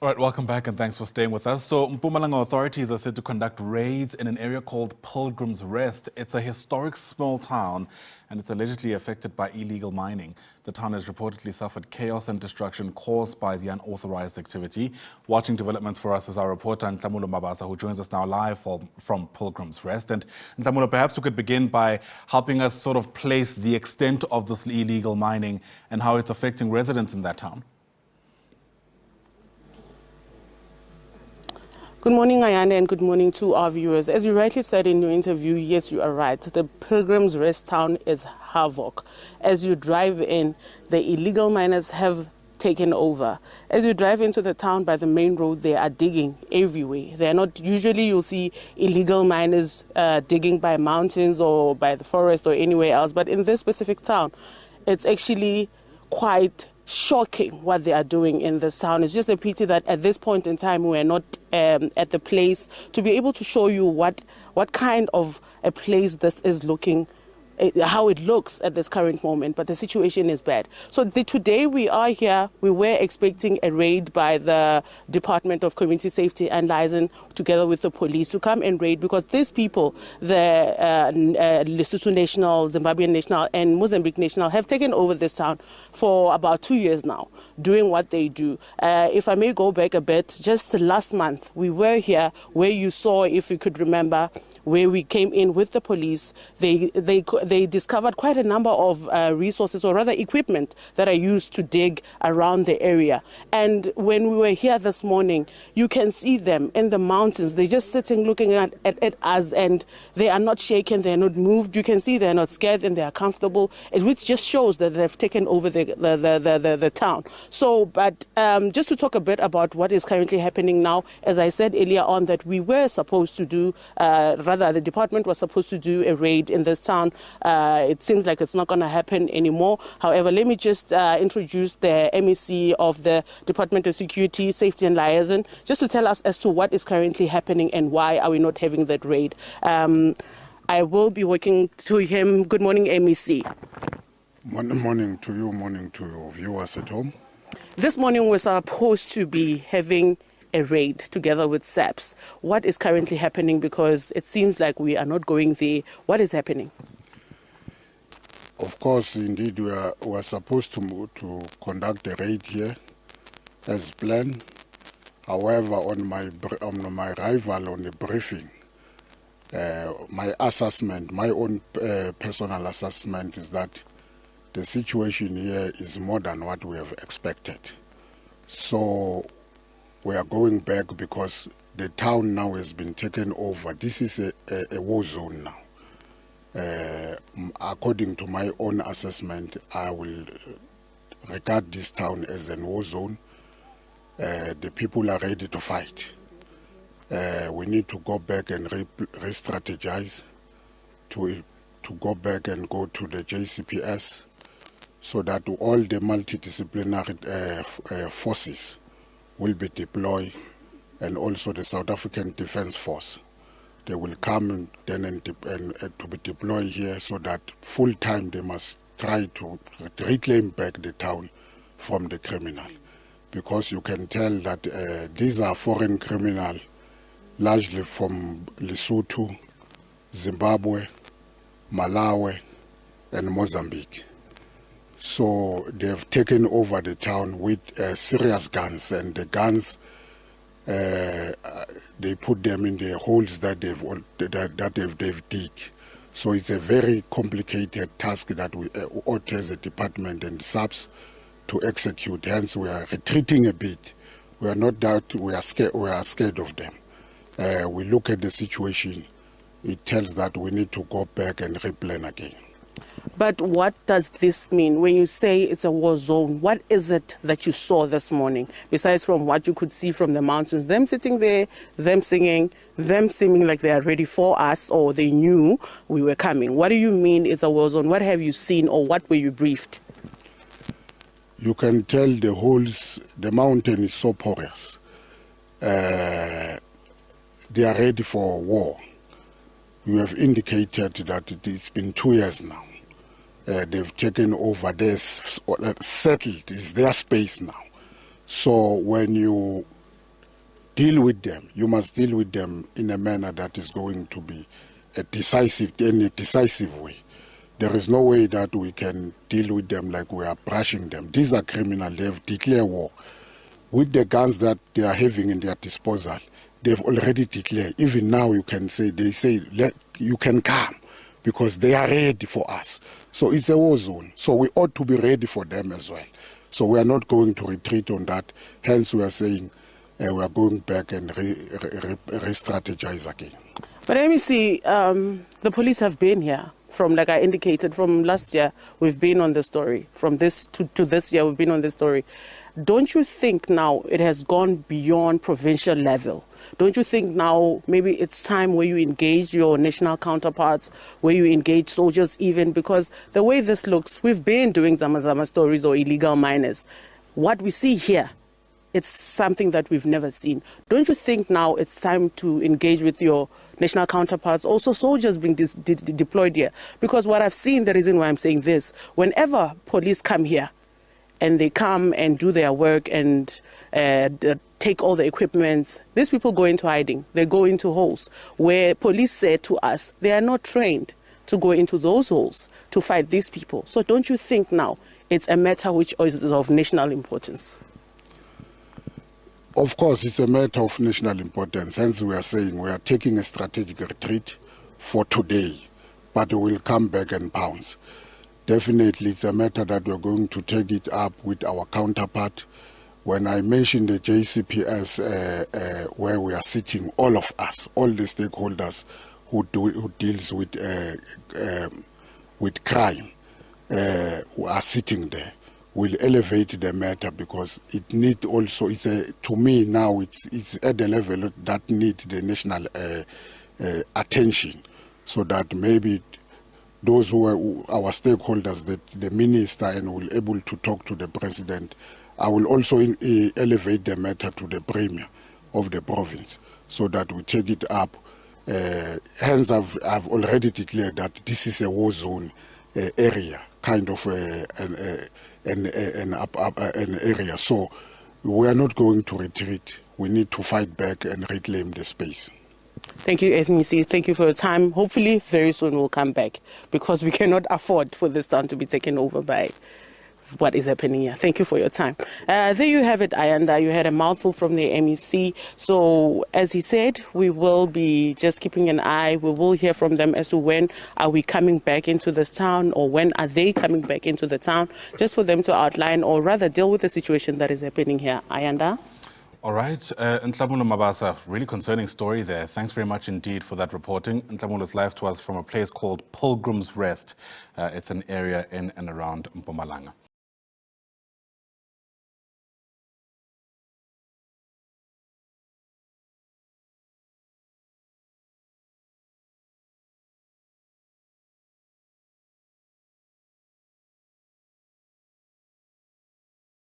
All right, welcome back and thanks for staying with us. So Mpumalanga authorities are said to conduct raids in an area called Pilgrim's Rest. It's a historic small town and it's allegedly affected by illegal mining. The town has reportedly suffered chaos and destruction caused by the unauthorized activity. Watching developments for us is our reporter Nhlamulo Mabasa, who joins us now live from Pilgrim's Rest. And Nhlamulo, perhaps we could begin by helping us sort of place the extent of this illegal mining and how it's affecting residents in that town. Good morning, Ayana, and good morning to our viewers. As you rightly said in your interview, yes, you are right. The Pilgrim's Rest town is havoc. As you drive in, the illegal miners have taken over. As you drive into the town by the main road, they are digging everywhere. They are not, usually you'll see illegal miners digging by mountains or by the forest or anywhere else. But in this specific town, it's actually quite shocking what they are doing in this town. It's just a pity that at this point in time we're not at the place to be able to show you what kind of a place this is looking, how it looks at this current moment, but the situation is bad. So today we are here. We were expecting a raid by the Department of Community Safety and Liaison together with the police to come and raid, because these people, the Lesotho National, Zimbabwean National and Mozambique National, have taken over this town for about 2 years now, doing what they do. If I may go back a bit, just last month we were here where you saw, if you could remember, where we came in with the police. They discovered quite a number of resources, or rather equipment, that are used to dig around the area. And when we were here this morning, you can see them in the mountains. They're just sitting looking at us, and they are not shaken, they're not moved. You can see they're not scared and they are comfortable, which just shows that they've taken over the town. So, but just to talk a bit about what is currently happening now, as I said earlier on, that we were supposed to do, the department was supposed to do a raid in this town. It seems like it's not going to happen anymore. However, let me just introduce the MEC of the Department of Security, Safety and Liaison, just to tell us as to what is currently happening and why are we not having that raid. I will be working to him. Good morning, MEC. Morning to you, morning to your viewers at home. This morning we're supposed to be having a raid together with SABC. What is currently happening? Because it seems like we are not going there. What is happening? Of course, indeed, we are supposed to conduct a raid here as planned. However, on my arrival on the briefing, my assessment, my own personal assessment, is that the situation here is more than what we have expected. So we are going back because the town now has been taken over. This is a war zone now. According to my own assessment, I will regard this town as a war zone. The people are ready to fight. We need to go back and re-strategize, to go back and go to the JCPS, so that all the multidisciplinary forces will be deployed, and also the South African Defence Force. They will come then and to be deployed here, so that full time they must try to reclaim back the town from the criminal. Because you can tell that these are foreign criminals, largely from Lesotho, Zimbabwe, Malawi and Mozambique. So they have taken over the town with serious guns, and the guns, they put them in the holes that they've dig. So it's a very complicated task that we ought as a department and SABC to execute. Hence, we are retreating a bit. We are not that we are scared of them. We look at the situation. It tells that we need to go back and replan again. But what does this mean when you say it's a war zone? What is it that you saw this morning, besides from what you could see from the mountains? Them sitting there, them singing, them seeming like they are ready for us, or they knew we were coming. What do you mean it's a war zone? What have you seen, or what were you briefed? You can tell the holes, the mountain is so porous. They are ready for war. You have indicated that it's been 2 years now. They've taken over, they're settled, it's their space now. So when you deal with them, you must deal with them in a manner that is going to be in a decisive way. There is no way that we can deal with them like we are brushing them. These are criminals. They have declared war. With the guns that they are having in their disposal, they've already declared. Even now they say, you can come because they are ready for us. So it's a war zone. So we ought to be ready for them as well. So we are not going to retreat on that. Hence we are saying we are going back and re-strategize again. But let me see, the police have been here. From, like I indicated, from last year, we've been on the story. From this to this year, we've been on the story. Don't you think now it has gone beyond provincial level? Don't you think now maybe it's time where you engage your national counterparts, where you engage soldiers even? Because the way this looks, we've been doing Zama stories or illegal miners. What we see here, it's something that we've never seen. Don't you think now it's time to engage with your national counterparts, also soldiers being deployed here? Because what I've seen, the reason why I'm saying this, whenever police come here and they come and do their work and take all the equipments, these people go into hiding. They go into holes where police said to us they are not trained to go into those holes to fight these people. So don't you think now it's a matter which is of national importance? Of course, it's a matter of national importance. Hence, we are saying we are taking a strategic retreat for today, but we will come back and pounce. Definitely, it's a matter that we're going to take it up with our counterpart. When I mentioned the JCPS, where we are sitting, all of us, all the stakeholders who deals with crime, who are sitting there, will elevate the matter, because it need also, to me now, it's at the level that need the national attention, so that maybe those who are our stakeholders, the minister, and will able to talk to the president. I will also elevate the matter to the premier of the province, so that we take it up. Hence, I've already declared that this is a war zone area, kind of an area. So we are not going to retreat. We need to fight back and reclaim the space. Thank you, SABC. Thank you for your time. Hopefully, very soon we'll come back, because we cannot afford for this town to be taken over by what is happening here. Thank you for your time. There you have it, Ayanda. You had a mouthful from the MEC. So, as he said, we will be just keeping an eye. We will hear from them as to when are we coming back into this town, or when are they coming back into the town, just for them to outline, or rather deal with the situation that is happening here. Ayanda? All right, Nhlamulo, Mabasa, really concerning story there. Thanks very much indeed for that reporting. Nhlamulo is live to us from a place called Pilgrim's Rest. It's an area in and around Mpumalanga.